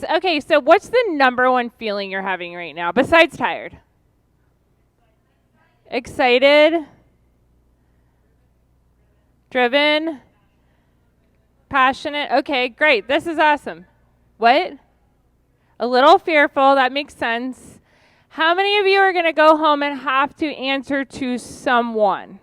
Okay, so what's the number one feeling you're having right now besides tired? Excited? Driven? Passionate? Okay, great. This is awesome. What? A little fearful. That makes sense. How many of you are going to go home and have to answer to someone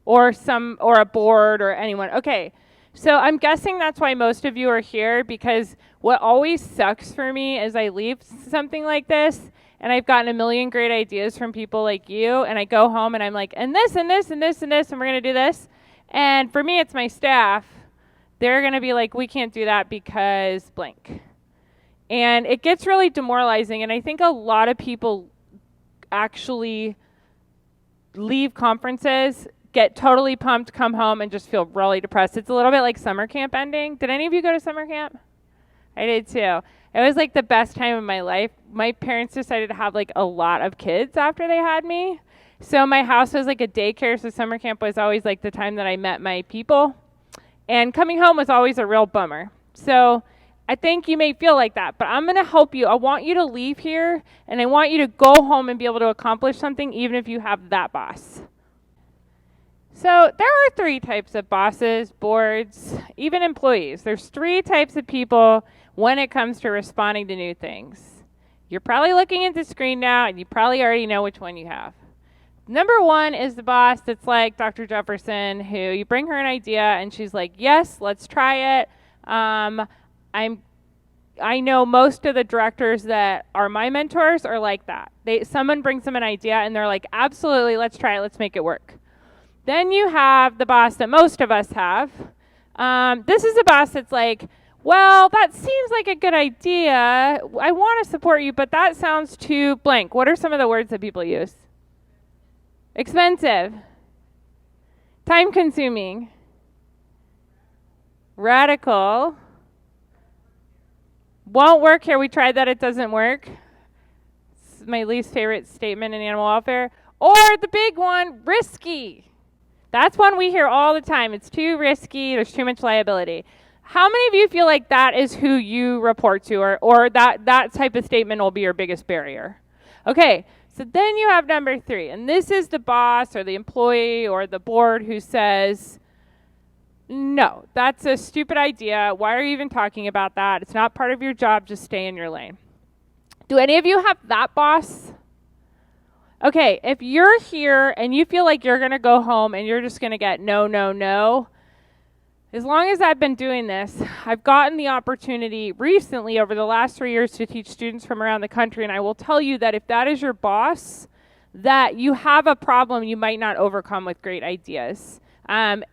or a board or anyone? Okay. So I'm guessing that's why most of you are here, because what always sucks for me is I leave something like this and I've gotten a million great ideas from people like you, and I go home and I'm like, and this and this and this and this, and we're going to do this. And for me, it's my staff. They're going to be like, we can't do that because blank. And it gets really demoralizing, and I think a lot of people actually leave conferences, get totally pumped, come home, and just feel really depressed. It's a little bit like summer camp ending. Did any of you go to summer camp? I did too. It was like the best time of my life. My parents decided to have like a lot of kids after they had me. So my house was like a daycare, so summer camp was always like the time that I met my people. And coming home was always a real bummer. So I think you may feel like that, but I'm going to help you. I want you to leave here, and I want you to go home and be able to accomplish something, even if you have that boss. So there are 3 types of bosses, boards, even employees. There's 3 types of people when it comes to responding to new things. You're probably looking at the screen now, and you probably already know which one you have. Number 1 is the boss that's like Dr. Jefferson, who you bring her an idea, and she's like, yes, let's try it. I know most of the directors that are my mentors are like that. Someone brings them an idea, and they're like, absolutely, let's try it, let's make it work. Then you have the boss that most of us have. This is a boss that's like, well, that seems like a good idea. I want to support you, but that sounds too blank. What are some of the words that people use? Expensive. Time-consuming. Radical. Won't work here. We tried that. It doesn't work. It's my least favorite statement in animal welfare. Or the big one, risky. That's one we hear all the time. It's too risky. There's too much liability. How many of you feel like that is who you report to, or that type of statement will be your biggest barrier? Okay, so then you have number 3, and this is the boss or the employee or the board who says, no, that's a stupid idea. Why are you even talking about that? It's not part of your job. Just stay in your lane. Do any of you have that boss? Okay, if you're here and you feel like you're going to go home and you're just going to get no, no, no, as long as I've been doing this, I've gotten the opportunity recently over the last 3 years to teach students from around the country, and I will tell you that if that is your boss, that you have a problem you might not overcome with great ideas. And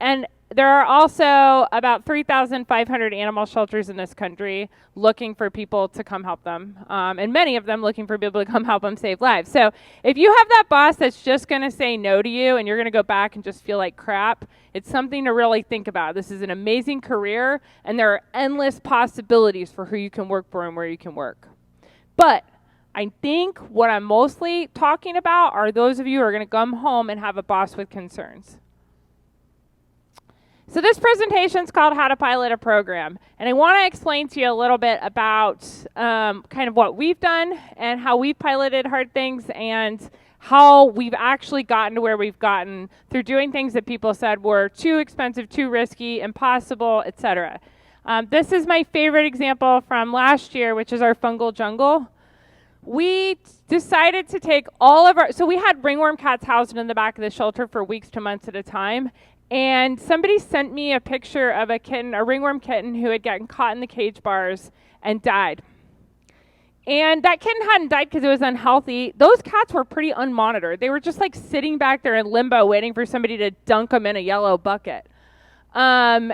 there are also about 3,500 animal shelters in this country looking for people to come help them, and many of them looking for people to come help them save lives. So if you have that boss that's just going to say no to you and you're going to go back and just feel like crap, it's something to really think about. This is an amazing career, and there are endless possibilities for who you can work for and where you can work. But I think what I'm mostly talking about are those of you who are going to come home and have a boss with concerns. So this presentation is called How to Pilot a Program, and I want to explain to you a little bit about kind of what we've done and how we've piloted hard things and how we've actually gotten to where we've gotten through doing things that people said were too expensive, too risky, impossible, etc. This is my favorite example from last year, which is our fungal jungle. We decided to take all of so we had ringworm cats housed in the back of the shelter for weeks to months at a time. And somebody sent me a picture of a kitten, a ringworm kitten, who had gotten caught in the cage bars and died. And that kitten hadn't died because it was unhealthy. Those cats were pretty unmonitored. They were just like sitting back there in limbo waiting for somebody to dunk them in a yellow bucket. And,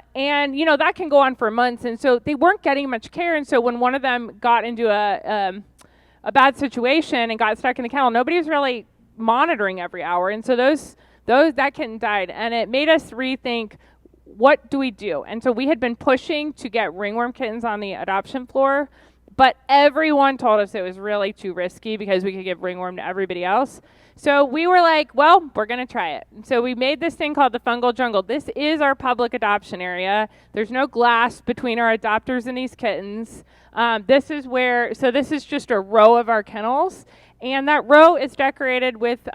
you know, that can go on for months. And so they weren't getting much care. And so when one of them got into a bad situation and got stuck in the kennel, nobody was really monitoring every hour. And so that kitten died, and it made us rethink, what do we do? And so we had been pushing to get ringworm kittens on the adoption floor But everyone told us it was really too risky because we could give ringworm to everybody else. So we were like, well, we're going to try it. So we made this thing called the fungal jungle. This is our public adoption area. There's no glass between our adopters and these kittens. This is just a row of our kennels. And that row is decorated with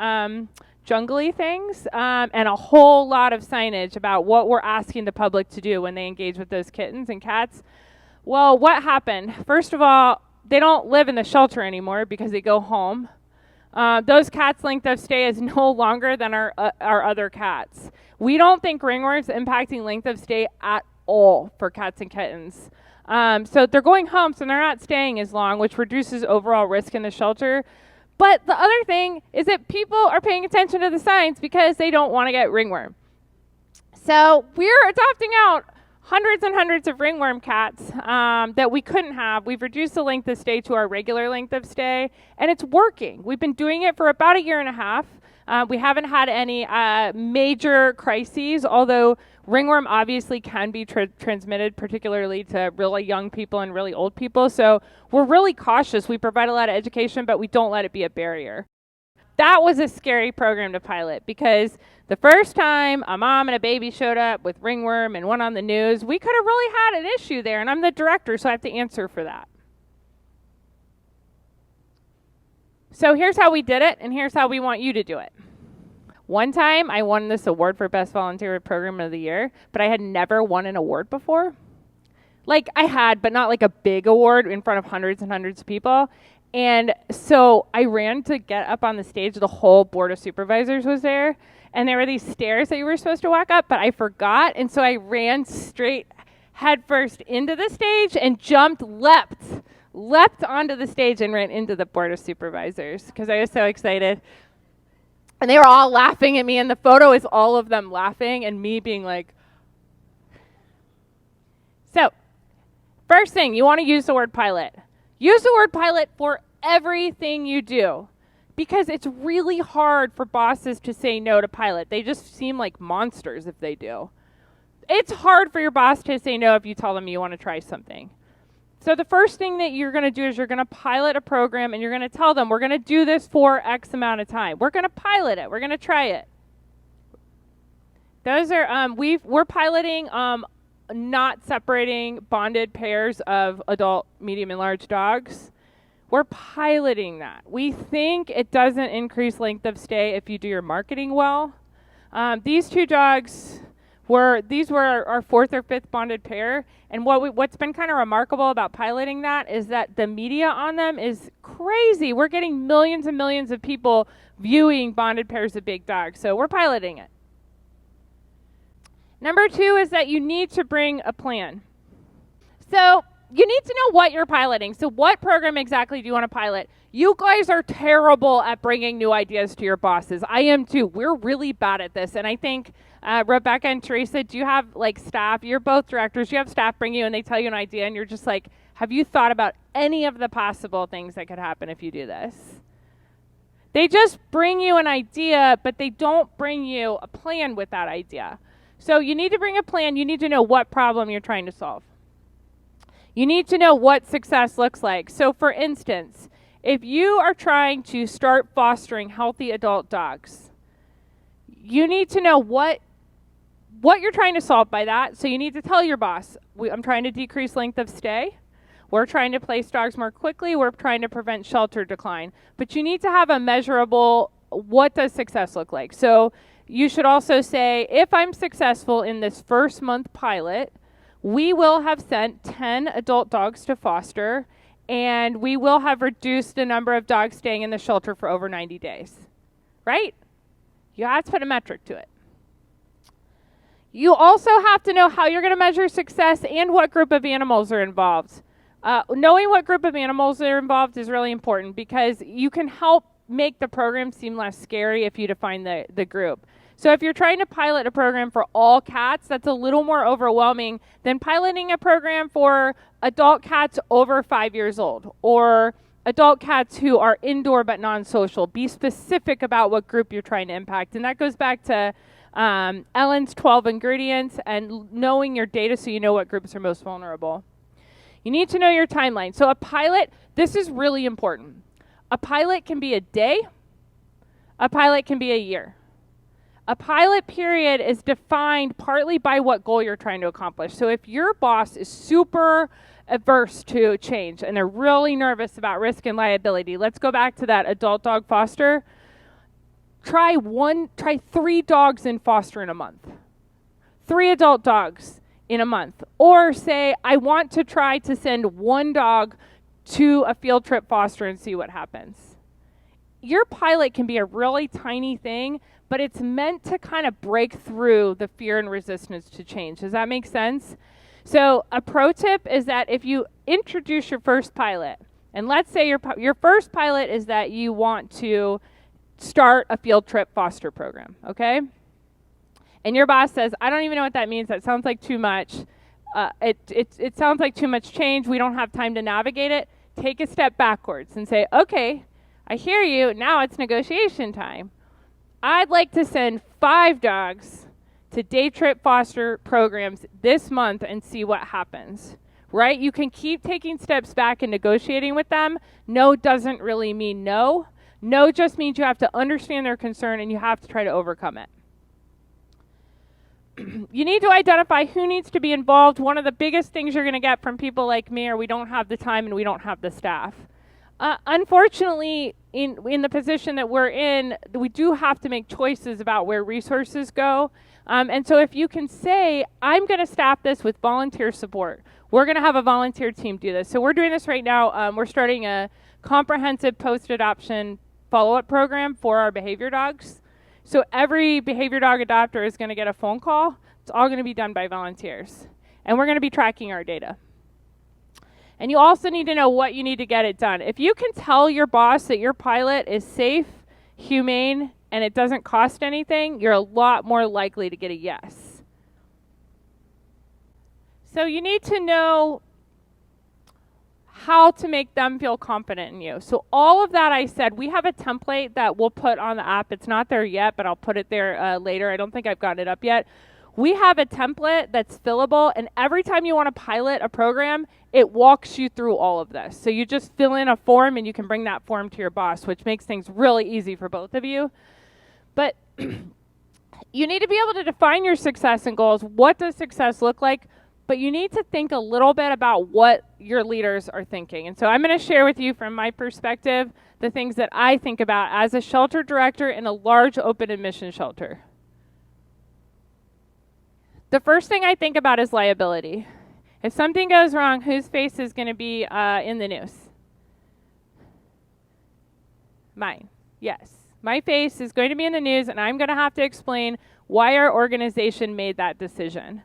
jungly things and a whole lot of signage about what we're asking the public to do when they engage with those kittens and cats. Well, what happened? First of all, they don't live in the shelter anymore because they go home. Those cats' length of stay is no longer than our other cats. We don't think ringworm's impacting length of stay at all for cats and kittens. So they're going home, so they're not staying as long, which reduces overall risk in the shelter. But the other thing is that people are paying attention to the signs because they don't want to get ringworm. So we're adopting out hundreds and hundreds of ringworm cats that we couldn't have. We've reduced the length of stay to our regular length of stay, and it's working. We've been doing it for about a year and a half. We haven't had any major crises, although ringworm obviously can be transmitted, particularly to really young people and really old people. So we're really cautious. We provide a lot of education, but we don't let it be a barrier. That was a scary program to pilot because the first time a mom and a baby showed up with ringworm and went on the news, we could have really had an issue there, and I'm the director, so I have to answer for that. So here's how we did it, and here's how we want you to do it. One time, I won this award for Best Volunteer Program of the Year, but I had never won an award before. Like, I had, but not like a big award in front of hundreds and hundreds of people. And so I ran to get up on the stage. The whole board of supervisors was there. And there were these stairs that you were supposed to walk up, but I forgot. And so I ran straight headfirst into the stage and leapt onto the stage and ran into the board of supervisors because I was so excited. And they were all laughing at me. And the photo is all of them laughing and me being like. So first thing, you want to use the word pilot. Use the word pilot for everything you do because it's really hard for bosses to say no to pilot. They just seem like monsters if they do. It's hard for your boss to say no if you tell them you want to try something. So the first thing that you're going to do is you're going to pilot a program and you're going to tell them we're going to do this for X amount of time. We're going to pilot it. We're going to try it. Those are we're piloting not separating bonded pairs of adult, medium, and large dogs. We're piloting that. We think it doesn't increase length of stay if you do your marketing well. These two dogs were our fourth or fifth bonded pair. And what's been kind of remarkable about piloting that is that the media on them is crazy. We're getting millions and millions of people viewing bonded pairs of big dogs. So we're piloting it. Number 2 is that you need to bring a plan. So you need to know what you're piloting. So what program exactly do you want to pilot? You guys are terrible at bringing new ideas to your bosses. I am too. We're really bad at this. And I think Rebecca and Teresa, do you have like staff? You're both directors. You have staff bring you and they tell you an idea and you're just like, have you thought about any of the possible things that could happen if you do this? They just bring you an idea, but they don't bring you a plan with that idea. So you need to bring a plan. You need to know what problem you're trying to solve. You need to know what success looks like. So for instance, if you are trying to start fostering healthy adult dogs, you need to know what you're trying to solve by that. So you need to tell your boss, I'm trying to decrease length of stay. We're trying to place dogs more quickly. We're trying to prevent shelter decline. But you need to have a measurable, what does success look like? So you should also say, if I'm successful in this first month pilot, we will have sent 10 adult dogs to foster, and we will have reduced the number of dogs staying in the shelter for over 90 days. Right? You have to put a metric to it. You also have to know how you're going to measure success and what group of animals are involved. Knowing what group of animals are involved is really important because you can help make the program seem less scary if you define the group. So if you're trying to pilot a program for all cats, that's a little more overwhelming than piloting a program for adult cats over 5 years old or adult cats who are indoor but non-social. Be specific about what group you're trying to impact. And that goes back to Ellen's 12 ingredients and knowing your data so you know what groups are most vulnerable. You need to know your timeline. So a pilot, this is really important. A pilot can be a day. A pilot can be a year. A pilot period is defined partly by what goal you're trying to accomplish. So if your boss is super averse to change and they're really nervous about risk and liability, let's go back to that adult dog foster. Try 3 dogs in foster in a month. 3 adult dogs in a month. Or say, I want to try to send 1 dog to a field trip foster and see what happens. Your pilot can be a really tiny thing, but it's meant to kind of break through the fear and resistance to change. Does that make sense? So a pro tip is that if you introduce your first pilot, and let's say your first pilot is that you want to start a field trip foster program, okay? And your boss says, I don't even know what that means. That sounds like too much. It sounds like too much change. We don't have time to navigate it. Take a step backwards and say, okay, I hear you. Now it's negotiation time. I'd like to send 5 dogs to day trip foster programs this month and see what happens, right? You can keep taking steps back and negotiating with them. No doesn't really mean no. No just means you have to understand their concern and you have to try to overcome it. You need to identify who needs to be involved. One of the biggest things you're going to get from people like me are we don't have the time and we don't have the staff. Unfortunately, in the position that we're in, we do have to make choices about where resources go. And so if you can say, I'm going to staff this with volunteer support. We're going to have a volunteer team do this. So we're doing this right now. We're starting a comprehensive post-adoption follow-up program for our behavior dogs. So every behavior dog adopter is going to get a phone call. It's all going to be done by volunteers. And we're going to be tracking our data. And you also need to know what you need to get it done. If you can tell your boss that your pilot is safe, humane, and it doesn't cost anything, you're a lot more likely to get a yes. So you need to know how to make them feel confident in you. So all of that I said, we have a template that we'll put on the app. It's not there yet, but I'll put it there later. I don't think I've gotten it up yet. We have a template that's fillable, and every time you want to pilot a program, it walks you through all of this. So you just fill in a form, and you can bring that form to your boss, which makes things really easy for both of you. But you need to be able to define your success and goals. What does success look like? But you need to think a little bit about what your leaders are thinking. And so I'm going to share with you from my perspective the things that I think about as a shelter director in a large open admission shelter. The first thing I think about is liability. If something goes wrong, whose face is going to be in the news? Mine. Yes. My face is going to be in the news, and I'm going to have to explain why our organization made that decision.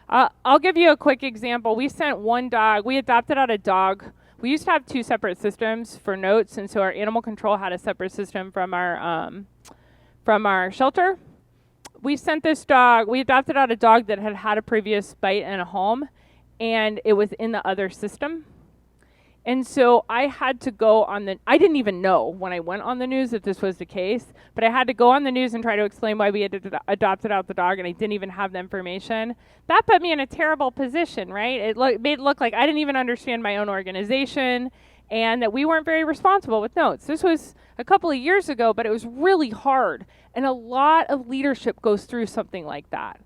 I'll give you a quick example. We sent 1 dog. We adopted out a dog. We used to have 2 separate systems for notes, and so our animal control had a separate system from our shelter. We sent this dog. We adopted out a dog that had had a previous bite in a home, and it was in the other system. And so I had to go on I didn't even know when I went on the news that this was the case, but I had to go on the news and try to explain why we had adopted out the dog, and I didn't even have the information. That put me in a terrible position, right? It made it look like I didn't even understand my own organization and that we weren't very responsible with notes. This was a couple of years ago, but it was really hard. And a lot of leadership goes through something like that.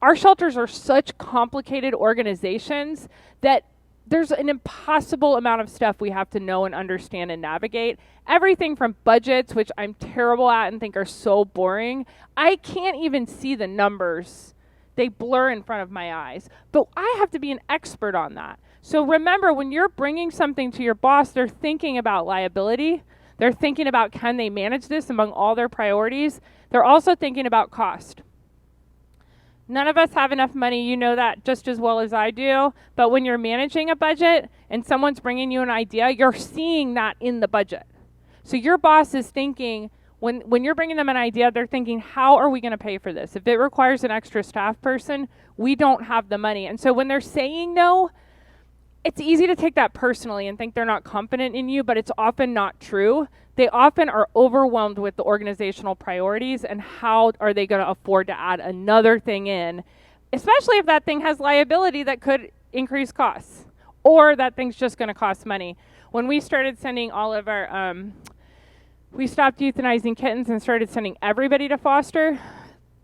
Our shelters are such complicated organizations that there's an impossible amount of stuff we have to know and understand and navigate. Everything from budgets, which I'm terrible at and think are so boring. I can't even see the numbers. They blur in front of my eyes. But I have to be an expert on that. So remember, when you're bringing something to your boss, they're thinking about liability. They're thinking about, can they manage this among all their priorities? They're also thinking about cost. None of us have enough money. You know that just as well as I do. But when you're managing a budget and someone's bringing you an idea, you're seeing that in the budget. So your boss is thinking, when you're bringing them an idea, they're thinking, how are we going to pay for this? If it requires an extra staff person, we don't have the money. And so when they're saying no, it's easy to take that personally and think they're not confident in you, but it's often not true. They often are overwhelmed with the organizational priorities and how are they going to afford to add another thing in, especially if that thing has liability that could increase costs. or that thing's just going to cost money. When we started sending all of our, we stopped euthanizing kittens and started sending everybody to foster,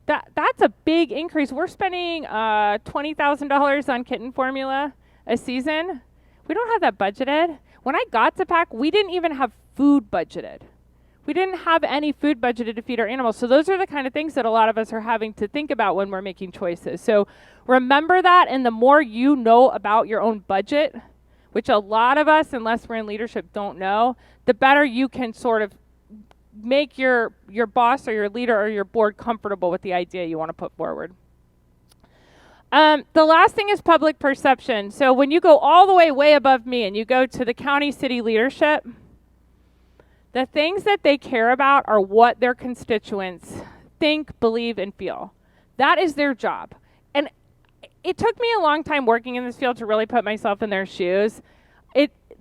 that's a big increase. We're spending $20,000 on kitten formula a season. We don't have that budgeted. When I got to PAC, we didn't even have food budgeted. We didn't have any food budgeted to feed our animals. So those are the kind of things that a lot of us are having to think about when we're making choices. So remember that, and the more you know about your own budget, which a lot of us, unless we're in leadership, don't know, the better you can sort of make your boss or your leader or your board comfortable with the idea you want to put forward. The last thing is public perception. So when you go all the way above me and you go to the county city leadership, the things that they care about are what their constituents think, believe, and feel. That is their job. And it took me a long time working in this field to really put myself in their shoes.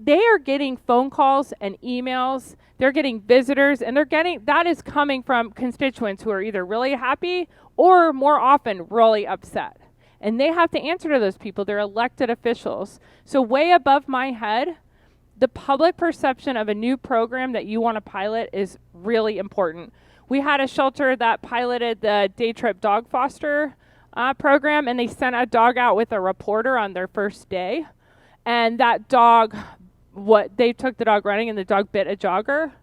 They are getting phone calls and emails, they're getting visitors, and that is coming from constituents who are either really happy or more often really upset. And they have to answer to those people. They're elected officials. So way above my head, the public perception of a new program that you want to pilot is really important. We had a shelter that piloted the day trip dog foster program, and they sent a dog out with a reporter on their first day. And that dog, they took the dog running, and the dog bit a jogger.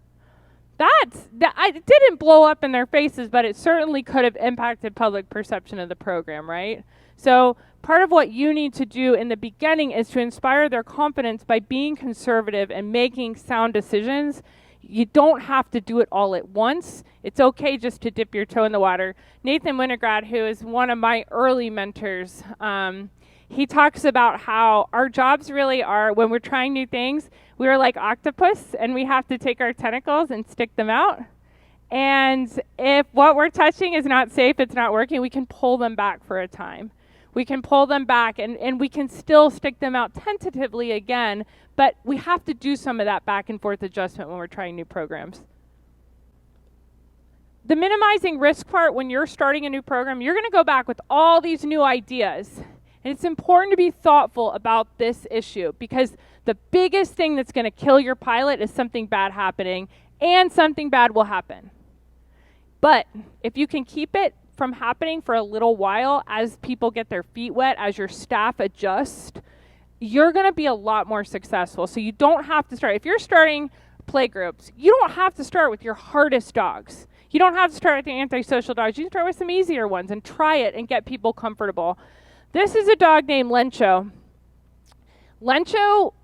It didn't blow up in their faces, but it certainly could have impacted public perception of the program, right? So part of what you need to do in the beginning is to inspire their confidence by being conservative and making sound decisions. You don't have to do it all at once. It's okay just to dip your toe in the water. Nathan Winograd, who is one of my early mentors, he talks about how our jobs really are, when we're trying new things, we are like octopus, and we have to take our tentacles and stick them out. And if what we're touching is not safe, it's not working, we can pull them back for a time. We can pull them back, and we can still stick them out tentatively again, but we have to do some of that back and forth adjustment when we're trying new programs. The minimizing risk part, when you're starting a new program, you're going to go back with all these new ideas. And it's important to be thoughtful about this issue, because the biggest thing that's going to kill your pilot is something bad happening, and something bad will happen. But if you can keep it from happening for a little while as people get their feet wet, as your staff adjust, you're going to be a lot more successful. So you don't have to start. If you're starting play groups, you don't have to start with your hardest dogs. You don't have to start with the antisocial dogs. You can start with some easier ones and try it and get people comfortable. This is a dog named Lencho. Lencho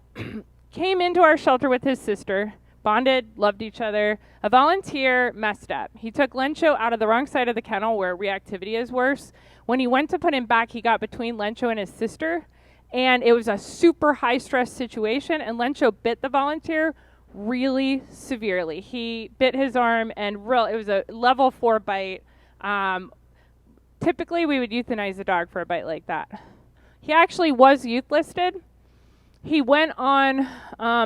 came into our shelter with his sister, bonded, loved each other. A volunteer messed up. He took Lencho out of the wrong side of the kennel where reactivity is worse. When he went to put him back, he got between Lencho and his sister, and it was a super high-stress situation, and Lencho bit the volunteer really severely. He bit his arm, and it was a level 4 bite. Typically, we would euthanize a dog for a bite like that. He actually was youth listed. He went on,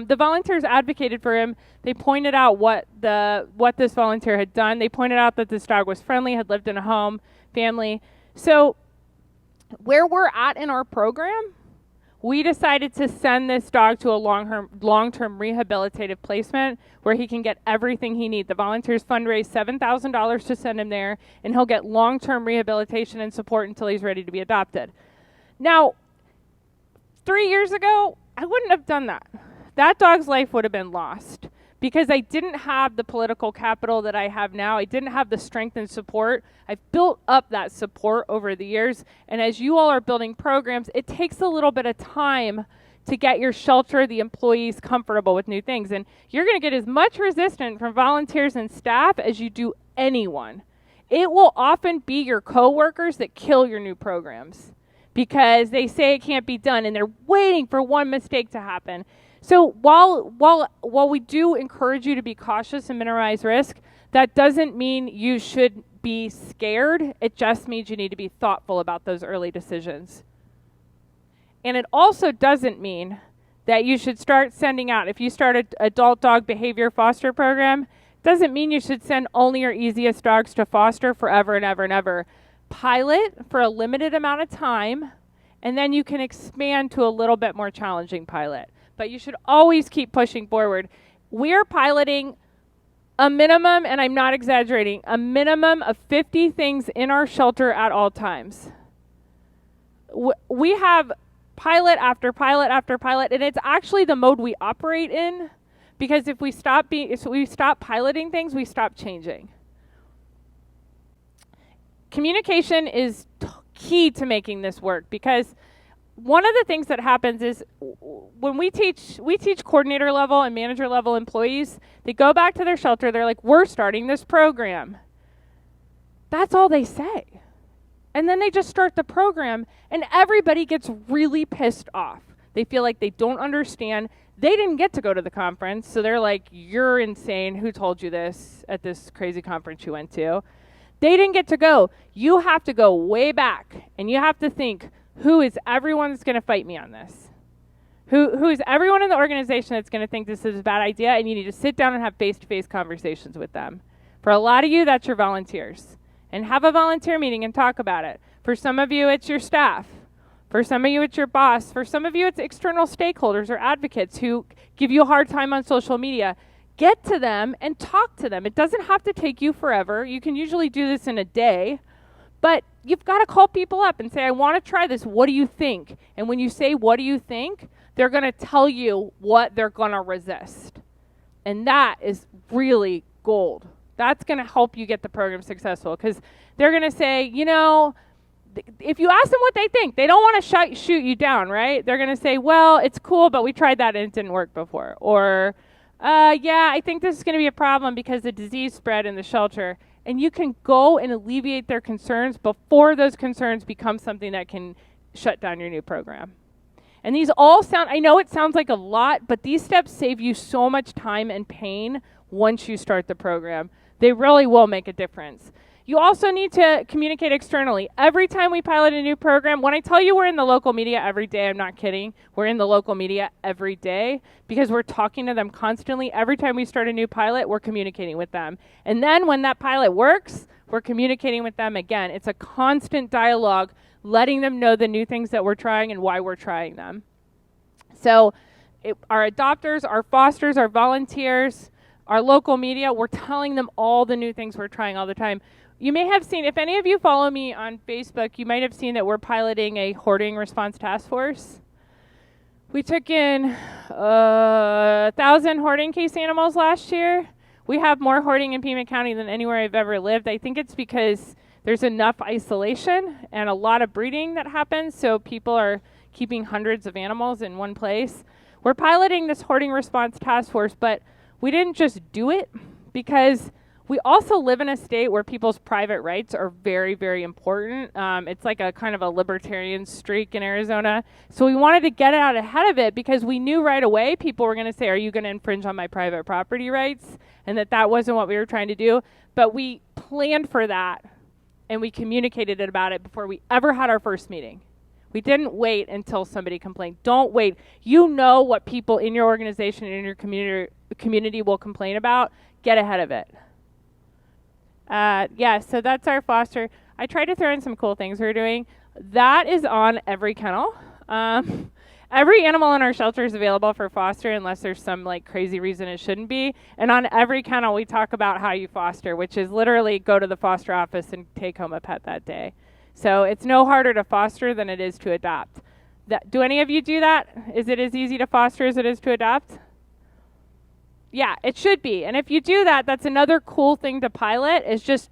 the volunteers advocated for him. They pointed out what this volunteer had done. They pointed out that this dog was friendly, had lived in a home, family. So where we're at in our program, we decided to send this dog to a long-term rehabilitative placement where he can get everything he needs. The volunteers fundraised $7,000 to send him there, and he'll get long-term rehabilitation and support until he's ready to be adopted. Now, 3 years ago, I wouldn't have done that. That dog's life would have been lost because I didn't have the political capital that I have now. I didn't have the strength and support. I've built up that support over the years. And as you all are building programs, it takes a little bit of time to get your shelter, the employees, comfortable with new things. And you're going to get as much resistance from volunteers and staff as you do anyone. It will often be your coworkers that kill your new programs, because they say it can't be done, and they're waiting for one mistake to happen. So while we do encourage you to be cautious and minimize risk, that doesn't mean you should be scared. It just means you need to be thoughtful about those early decisions. And it also doesn't mean that you should start sending out, if you start an adult dog behavior foster program, doesn't mean you should send only your easiest dogs to foster forever and ever and ever. Pilot for a limited amount of time and then you can expand to a little bit more challenging pilot. But you should always keep pushing forward. We're piloting a minimum, and I'm not exaggerating, a minimum of 50 things in our shelter at all times. We have pilot after pilot after pilot, and it's actually the mode we operate in, because if we stop piloting things, we stop changing. Communication is key to making this work, because one of the things that happens is when we teach coordinator level and manager level employees, they go back to their shelter, they're like, we're starting this program. That's all they say. And then they just start the program, and everybody gets really pissed off. They feel like they don't understand. They didn't get to go to the conference, so they're like, you're insane. Who told you this at this crazy conference you went to? They didn't get to go. You have to go way back, and you have to think, who is everyone that's going to fight me on this? Who is everyone in the organization that's going to think this is a bad idea? And you need to sit down and have face-to-face conversations with them. For a lot of you, that's your volunteers. And have a volunteer meeting and talk about it. For some of you, it's your staff. For some of you, it's your boss. For some of you, it's external stakeholders or advocates who give you a hard time on social media. Get to them and talk to them. It doesn't have to take you forever. You can usually do this in a day. But you've got to call people up and say, I want to try this. What do you think? And when you say, what do you think? They're going to tell you what they're going to resist. And that is really gold. That's going to help you get the program successful, because they're going to say, if you ask them what they think, they don't want to shoot you down, right? They're going to say, well, it's cool, but we tried that and it didn't work before. Or, yeah, I think this is going to be a problem because the disease spread in the shelter. And you can go and alleviate their concerns before those concerns become something that can shut down your new program. And these all I know it sounds like a lot, but these steps save you so much time and pain once you start the program. They really will make a difference. You also need to communicate externally. Every time we pilot a new program, when I tell you we're in the local media every day, I'm not kidding. We're in the local media every day because we're talking to them constantly. Every time we start a new pilot, we're communicating with them. And then when that pilot works, we're communicating with them again. It's a constant dialogue, letting them know the new things that we're trying and why we're trying them. So our adopters, our fosters, our volunteers, our local media, we're telling them all the new things we're trying all the time. You may have seen, if any of you follow me on Facebook, you might have seen that we're piloting a hoarding response task force. We took in 1,000 hoarding case animals last year. We have more hoarding in Pima County than anywhere I've ever lived. I think it's because there's enough isolation and a lot of breeding that happens, so people are keeping hundreds of animals in one place. We're piloting this hoarding response task force, but we didn't just do it because we also live in a state where people's private rights are very, very important. It's like a kind of a libertarian streak in Arizona. So we wanted to get out ahead of it because we knew right away people were going to say, are you going to infringe on my private property rights? And that wasn't what we were trying to do. But we planned for that, and we communicated about it before we ever had our first meeting. We didn't wait until somebody complained. Don't wait. You know what people in your organization and in your community will complain about. Get ahead of it. So that's our foster. I tried to throw in some cool things we're doing. That is on every kennel. Every animal in our shelter is available for foster unless there's some crazy reason it shouldn't be. And on every kennel, we talk about how you foster, which is literally go to the foster office and take home a pet that day. So it's no harder to foster than it is to adopt. Do any of you do that? Is it as easy to foster as it is to adopt? Yeah, it should be. And if you do that, that's another cool thing to pilot, is just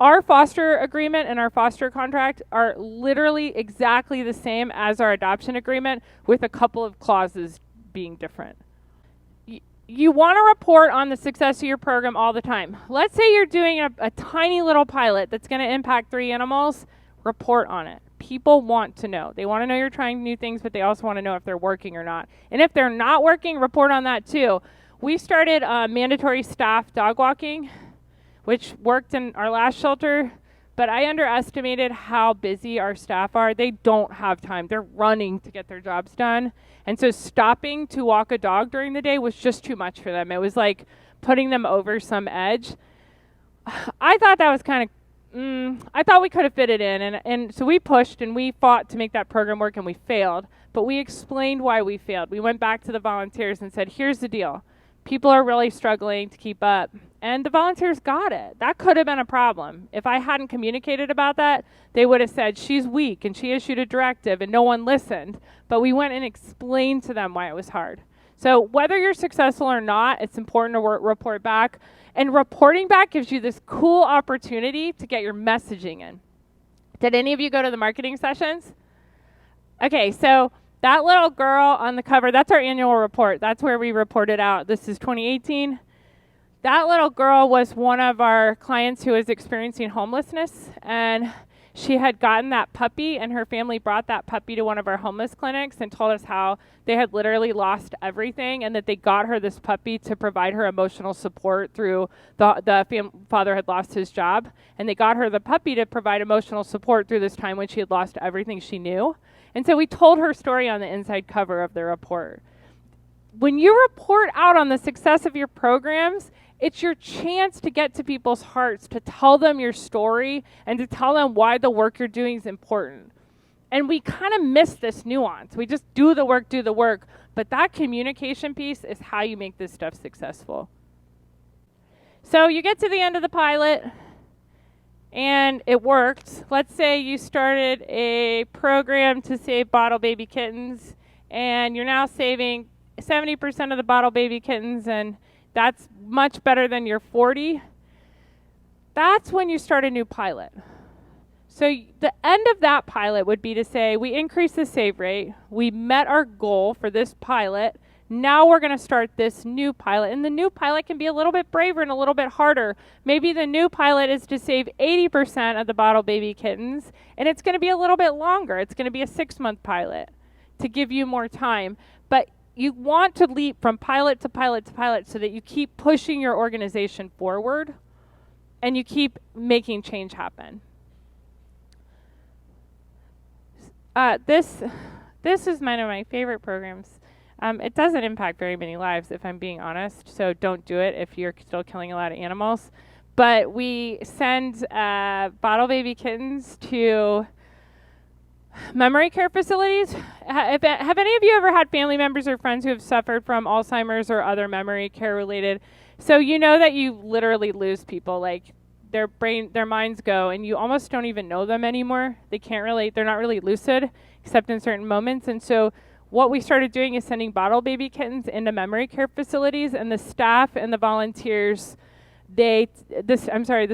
our foster agreement and our foster contract are literally exactly the same as our adoption agreement, with a couple of clauses being different. You want to report on the success of your program all the time. Let's say you're doing a tiny little pilot that's going to impact 3 animals. Report on it. People want to know. They want to know you're trying new things, but they also want to know if they're working or not. And if they're not working, report on that too. We started mandatory staff dog walking, which worked in our last shelter, but I underestimated how busy our staff are. They don't have time. They're running to get their jobs done. And so stopping to walk a dog during the day was just too much for them. It was like putting them over some edge. I thought that was kind of I thought we could have fit it in. And so we pushed and we fought to make that program work, and we failed. But we explained why we failed. We went back to the volunteers and said, here's the deal. People are really struggling to keep up. And the volunteers got it. That could have been a problem. If I hadn't communicated about that, they would have said, she's weak and she issued a directive and no one listened. But we went and explained to them why it was hard. So whether you're successful or not, it's important to report back. And reporting back gives you this cool opportunity to get your messaging in. Did any of you go to the marketing sessions? Okay, so that little girl on the cover, that's our annual report. That's where we reported out. This is 2018. That little girl was one of our clients who was experiencing homelessness, and she had gotten that puppy, and her family brought that puppy to one of our homeless clinics and told us how they had literally lost everything, and that they got her this puppy to provide her emotional support through the father had lost his job, and they got her the puppy to provide emotional support through this time when she had lost everything she knew. And so we told her story on the inside cover of the report. When you report out on the success of your programs, it's your chance to get to people's hearts, to tell them your story, and to tell them why the work you're doing is important. And we kind of miss this nuance. We just do the work, but that communication piece is how you make this stuff successful. So you get to the end of the pilot, and it worked. Let's say you started a program to save bottle baby kittens, and you're now saving 70% of the bottle baby kittens, and that's much better than your 40. That's when you start a new pilot. So the end of that pilot would be to say, we increased the save rate, we met our goal for this pilot, now we're going to start this new pilot. And the new pilot can be a little bit braver and a little bit harder. Maybe the new pilot is to save 80% of the bottle baby kittens, and it's going to be a little bit longer. It's going to be a 6-month pilot to give you more time. But you want to leap from pilot to pilot to pilot so that you keep pushing your organization forward and you keep making change happen. This is one of my favorite programs. It doesn't impact very many lives, if I'm being honest, so don't do it if you're still killing a lot of animals. But we send bottle baby kittens to memory care facilities. Have any of you ever had family members or friends who have suffered from Alzheimer's or other memory care related? So you know that you literally lose people, like their minds go, and you almost don't even know them anymore. They're not really lucid, except in certain moments. And so what we started doing is sending bottle baby kittens into memory care facilities, and the staff and the volunteers, the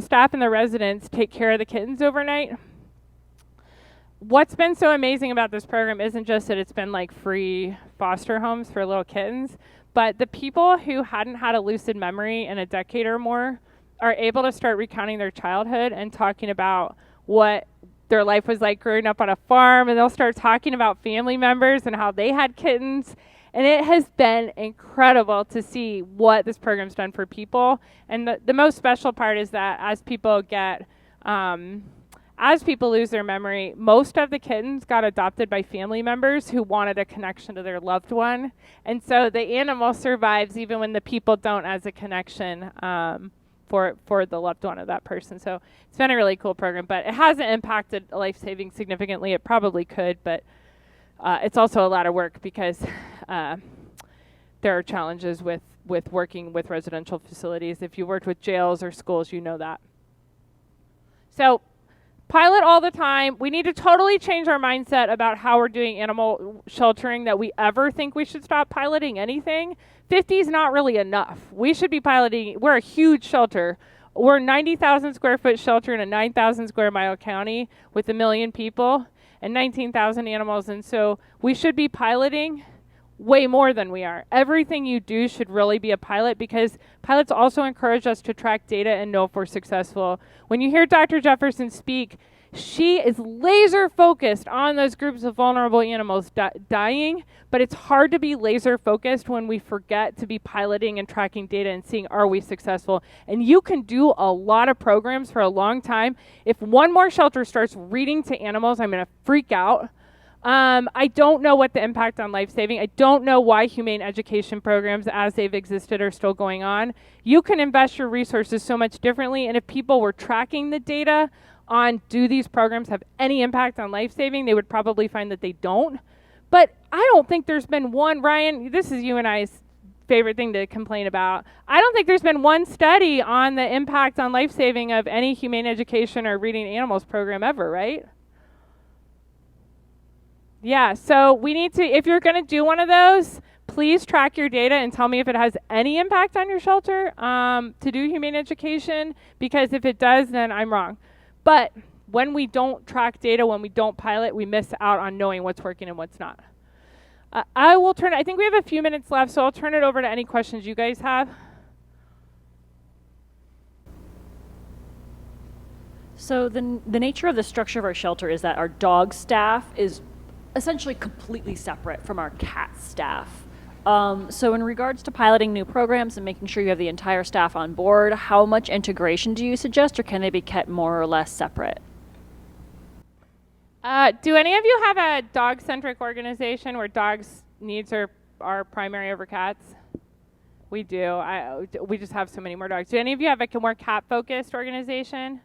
staff and the residents take care of the kittens overnight. What's been so amazing about this program isn't just that it's been like free foster homes for little kittens, but the people who hadn't had a lucid memory in a decade or more are able to start recounting their childhood and talking about what their life was like growing up on a farm, and they'll start talking about family members and how they had kittens. And it has been incredible to see what this program's done for people. And the most special part is that as people lose their memory, most of the kittens got adopted by family members who wanted a connection to their loved one. And so the animal survives even when the people don't, as a connection for the loved one of that person. So it's been a really cool program, but it hasn't impacted life-saving significantly. It probably could, but it's also a lot of work because there are challenges with working with residential facilities. If you worked with jails or schools, you know that. So pilot all the time. We need to totally change our mindset about how we're doing animal sheltering, that we ever think we should stop piloting anything. 50 is not really enough. We should be piloting. We're a huge shelter. We're a 90,000 square foot shelter in a 9,000 square mile county with 1 million people and 19,000 animals. And so we should be piloting way more than we are. Everything you do should really be a pilot, because pilots also encourage us to track data and know if we're successful. When you hear Dr. Jefferson speak, she is laser focused on those groups of vulnerable animals dying, but it's hard to be laser focused when we forget to be piloting and tracking data and seeing, are we successful? And you can do a lot of programs for a long time. If one more shelter starts reading to animals, I'm going to freak out. I don't know what the impact on life saving. I don't know why humane education programs as they've existed are still going on. You can invest your resources so much differently, and if people were tracking the data on do these programs have any impact on life saving, they would probably find that they don't. But I don't think there's been one, Ryan, this is you and I's favorite thing to complain about. I don't think there's been one study on the impact on life saving of any humane education or reading animals program ever, right? Yeah, so we need to, if you're going to do one of those, please track your data and tell me if it has any impact on your shelter to do humane education, because if it does, then I'm wrong. But when we don't track data, when we don't pilot, we miss out on knowing what's working and what's not. I think we have a few minutes left, so I'll turn it over to any questions you guys have. So the nature of the structure of our shelter is that our dog staff is essentially completely separate from our cat staff. So in regards to piloting new programs and making sure you have the entire staff on board, how much integration do you suggest, or can they be kept more or less separate? Do any of you have a dog-centric organization where dogs' needs are primary over cats? We do. We just have so many more dogs. Do any of you have a more cat-focused organization?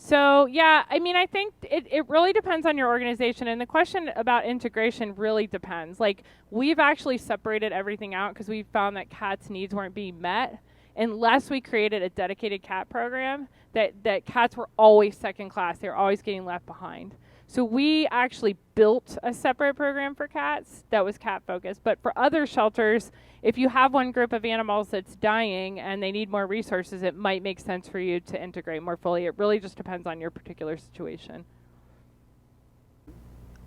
So, yeah, I mean, I think it really depends on your organization. And the question about integration really depends. Like, we've actually separated everything out because we found that cats' needs weren't being met unless we created a dedicated cat program, that cats were always second class. They were always getting left behind. So we actually built a separate program for cats that was cat focused. But for other shelters, if you have one group of animals that's dying and they need more resources, it might make sense for you to integrate more fully. It really just depends on your particular situation.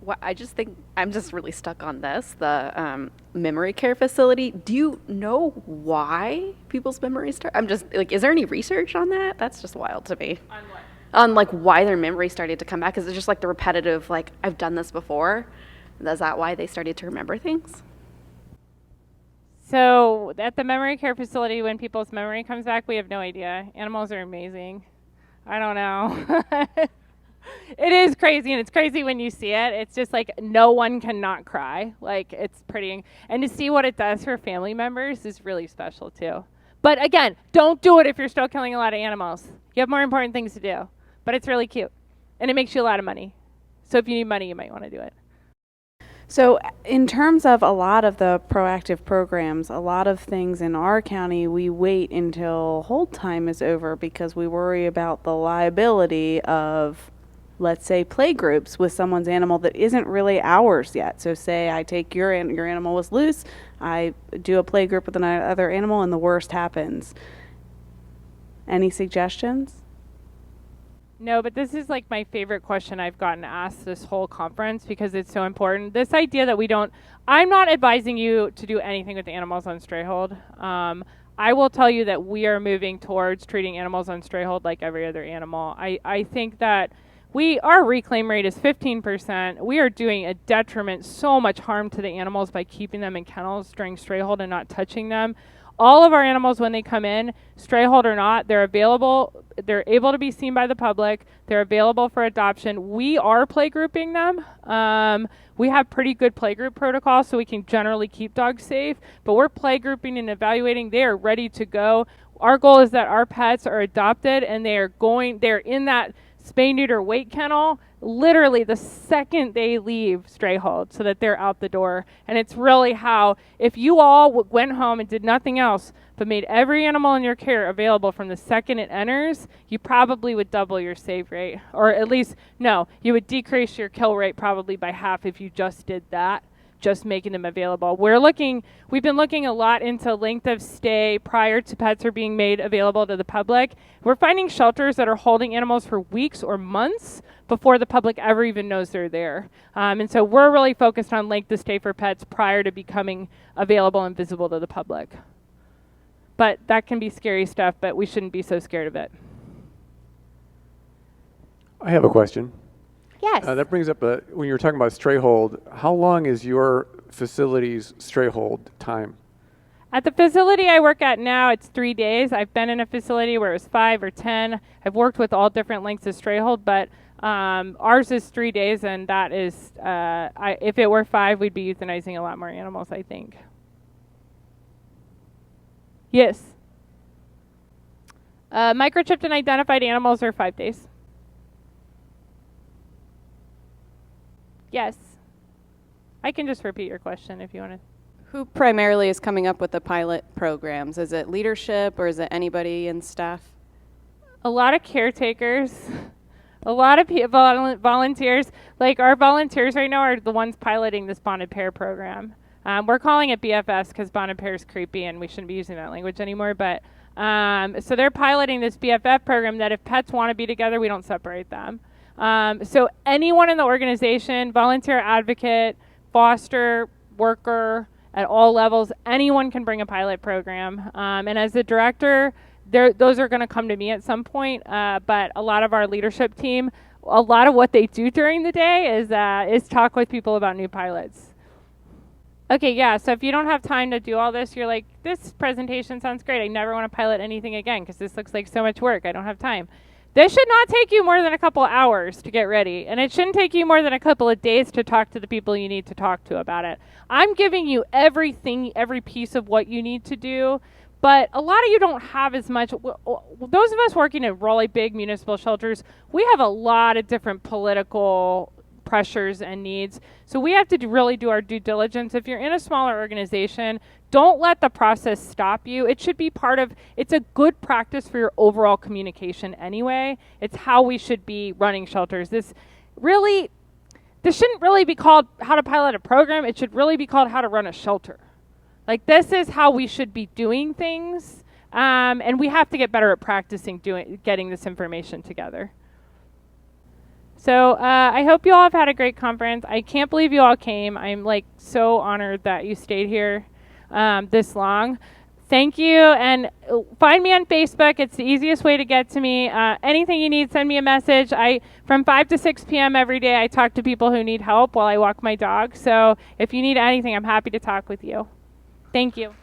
Well, I just think I'm just really stuck on this, the memory care facility. Do you know why people's memories start? I'm just like, is there any research on that? That's just wild to me. On what? On like why their memory started to come back. Is it just like the repetitive, like I've done this before? Is that why they started to remember things? So at the memory care facility, when people's memory comes back, we have no idea. Animals are amazing. I don't know. It is crazy, and it's crazy when you see it. It's just like no one can not cry. Like, it's pretty. And to see what it does for family members is really special too. But again, don't do it if you're still killing a lot of animals. You have more important things to do. But it's really cute, and it makes you a lot of money. So if you need money, you might want to do it. So in terms of a lot of the proactive programs, a lot of things in our county, we wait until hold time is over because we worry about the liability of, let's say, play groups with someone's animal that isn't really ours yet. So say I take your animal was loose, I do a play group with another animal, and the worst happens. Any suggestions? No, but this is like my favorite question I've gotten asked this whole conference because it's so important. This idea that I'm not advising you to do anything with animals on stray hold. I will tell you that we are moving towards treating animals on stray hold like every other animal. I think that our reclaim rate is 15%. We are doing a detriment, so much harm to the animals by keeping them in kennels during stray hold and not touching them. All of our animals, when they come in, stray hold or not, they're available. They're able to be seen by the public. They're available for adoption. We are play grouping them. We have pretty good play group protocols, so we can generally keep dogs safe. But we're play grouping and evaluating. They are ready to go. Our goal is that our pets are adopted, and they're in that spay neuter weight kennel literally the second they leave stray hold, so that they're out the door. And it's really how, if you all went home and did nothing else but made every animal in your care available from the second it enters, you probably would double your save rate. Or at least, no, you would decrease your kill rate probably by half if you just did that, just making them available. We've been looking a lot into length of stay prior to pets are being made available to the public. We're finding shelters that are holding animals for weeks or months before the public ever even knows they're there. And so we're really focused on length of stay for pets prior to becoming available and visible to the public. But that can be scary stuff, but we shouldn't be so scared of it. I have a question. Yes. That brings up, when you were talking about stray hold, how long is your facility's stray hold time? At the facility I work at now, it's 3 days. I've been in a facility where it was 5 or 10. I've worked with all different lengths of stray hold, but Ours is 3 days, and that is, if it were 5, we'd be euthanizing a lot more animals, I think. Yes. Microchipped and identified animals are 5 days. Yes. I can just repeat your question if you want to. Who primarily is coming up with the pilot programs? Is it leadership or is it anybody in staff? A lot of caretakers, a lot of volunteers. Like our volunteers right now are the ones piloting this bonded pair program. We're calling it BFS because bonded pair is creepy and we shouldn't be using that language anymore. But so they're piloting this BFF program that if pets want to be together, we don't separate them. So anyone in the organization, volunteer advocate, foster, worker, at all levels, anyone can bring a pilot program. And as the director, those are going to come to me at some point. But a lot of our leadership team, a lot of what they do during the day is talk with people about new pilots. Okay, yeah, so if you don't have time to do all this, you're like, this presentation sounds great. I never want to pilot anything again because this looks like so much work. I don't have time. This should not take you more than a couple hours to get ready, and it shouldn't take you more than a couple of days to talk to the people you need to talk to about it. I'm giving you everything, every piece of what you need to do, but a lot of you don't have as much. Those of us working at really big municipal shelters, we have a lot of different political pressures and needs. So we have to really do our due diligence. If you're in a smaller organization, don't let the process stop you. It should be it's a good practice for your overall communication anyway. It's how we should be running shelters. This shouldn't really be called how to pilot a program. It should really be called how to run a shelter. Like this is how we should be doing things. And we have to get better at practicing getting this information together. So I hope you all have had a great conference. I can't believe you all came. I'm like so honored that you stayed here this long. Thank you, and find me on Facebook. It's the easiest way to get to me. Anything you need, send me a message. From 5 to 6 p.m. every day, I talk to people who need help while I walk my dog. So if you need anything, I'm happy to talk with you. Thank you.